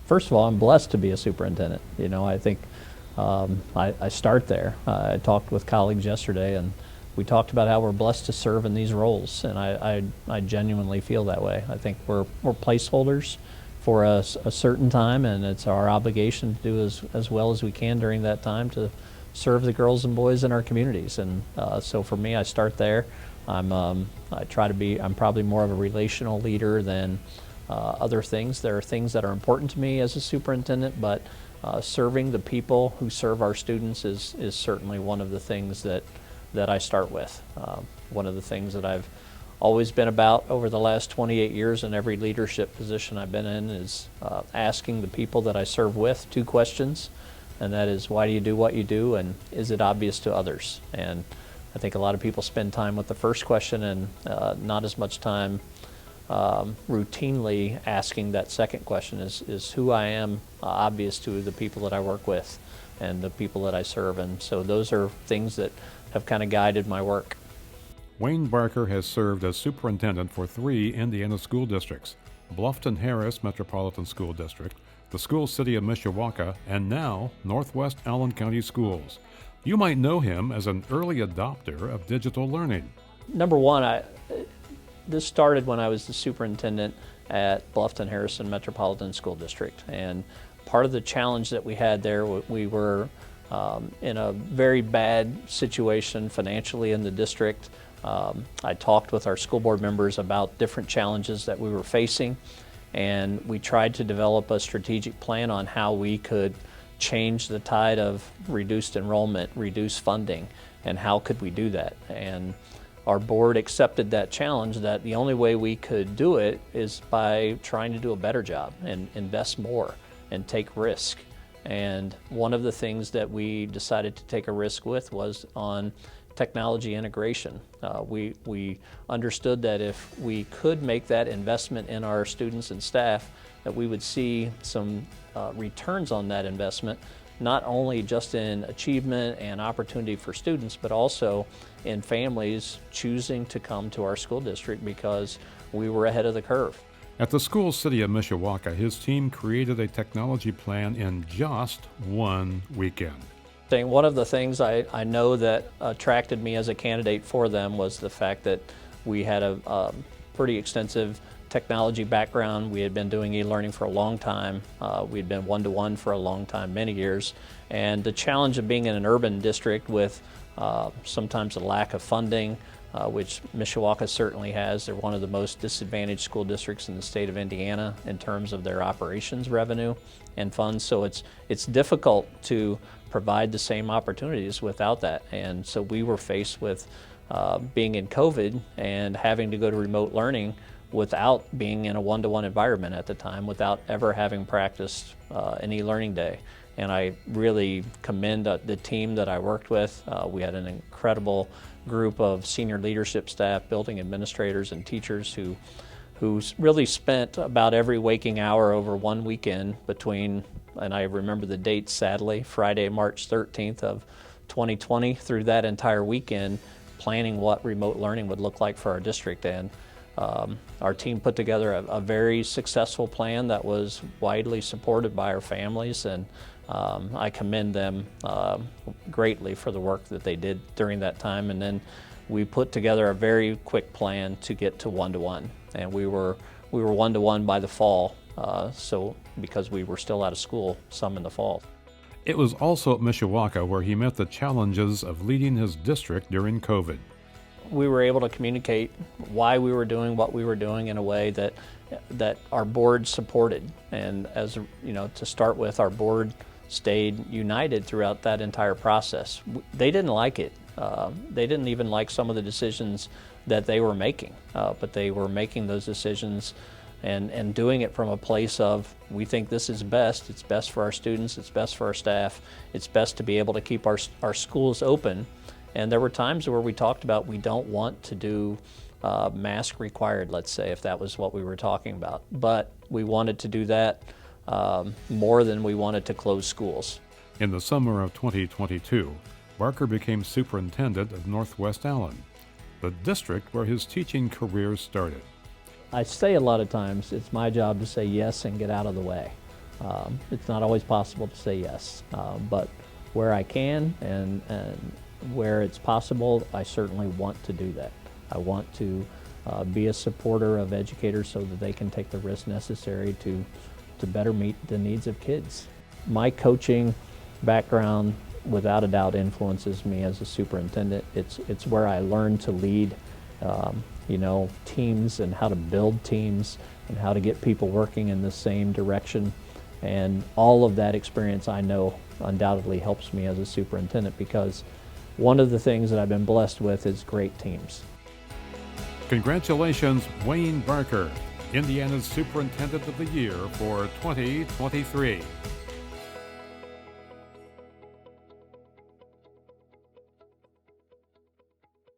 First of all, I'm blessed to be a superintendent. I think I start there. I talked with colleagues yesterday, and we talked about how we're blessed to serve in these roles, and I genuinely feel that way. I think we're placeholders for a certain time, and it's our obligation to do as well as we can during that time to serve the girls and boys in our communities. And so for me, I start there. I try to be. I'm probably more of a relational leader than other things. There are things that are important to me as a superintendent, but serving the people who serve our students is certainly one of the things that I start with. One of the things that I've always been about over the last 28 years in every leadership position I've been in is asking the people that I serve with two questions, and that is, why do you do what you do, and is it obvious to others? And I think a lot of people spend time with the first question and not as much time routinely asking that second question, is who I am obvious to the people that I work with and the people that I serve. And so those are things that have kind of guided my work. Wayne Barker has served as superintendent for 3 Indiana school districts: Bluffton-Harris Metropolitan School District, the School City of Mishawaka, and now Northwest Allen County Schools. You might know him as an early adopter of digital learning. Number one, this started when I was the superintendent at Bluffton-Harrison Metropolitan School District. And part of the challenge that we had there, we were in a very bad situation financially in the district. I talked with our school board members about different challenges that we were facing, and we tried to develop a strategic plan on how we could change the tide of reduced enrollment, reduced funding, and how could we do that. And our board accepted that challenge, that the only way we could do it is by trying to do a better job and invest more and take risk. And one of the things that we decided to take a risk with was on technology integration. We understood that if we could make that investment in our students and staff, that we would see some returns on that investment, not only just in achievement and opportunity for students, but also in families choosing to come to our school district because we were ahead of the curve. At the School City of Mishawaka, his team created a technology plan in just one weekend. One of the things I know that attracted me as a candidate for them was the fact that we had a pretty extensive technology background. We had been doing e-learning for a long time. We'd been one-to-one for a long time, many years. And the challenge of being in an urban district with sometimes a lack of funding, which Mishawaka certainly has. They're one of the most disadvantaged school districts in the state of Indiana in terms of their operations revenue and funds. So it's difficult to provide the same opportunities without that. And so we were faced with being in COVID and having to go to remote learning without being in a one-to-one environment at the time, without ever having practiced an e-learning day. And I really commend the team that I worked with. We had an incredible group of senior leadership staff, building administrators and teachers who really spent about every waking hour over one weekend between, and I remember the date sadly, Friday, March 13th of 2020 through that entire weekend, planning what remote learning would look like for our district. And our team put together a very successful plan that was widely supported by our families, and I commend them greatly for the work that they did during that time. And then we put together a very quick plan to get to one-to-one, and we were one-to-one by the fall, so because we were still out of school some in the fall. It was also at Mishawaka where he met the challenges of leading his district during COVID. We were able to communicate why we were doing what we were doing in a way that our board supported. And as you know, to start with, our board stayed united throughout that entire process. They didn't like it. They didn't even like some of the decisions that they were making, but they were making those decisions and doing it from a place of, we think this is best. It's best for our students. It's best for our staff. It's best to be able to keep our schools open. And there were times where we talked about, we don't want to do mask required, let's say, if that was what we were talking about. But we wanted to do that more than we wanted to close schools. In the summer of 2022, Barker became superintendent of Northwest Allen, the district where his teaching career started. I say a lot of times, it's my job to say yes and get out of the way. It's not always possible to say yes, but where I can and where it's possible, I certainly want to do that. I want to be a supporter of educators so that they can take the risks necessary to better meet the needs of kids. My coaching background without a doubt influences me as a superintendent. It's where I learned to lead teams and how to build teams and how to get people working in the same direction. And all of that experience, I know, undoubtedly helps me as a superintendent, because one of the things that I've been blessed with is great teams. Congratulations, Wayne Barker, Indiana's Superintendent of the Year for 2023.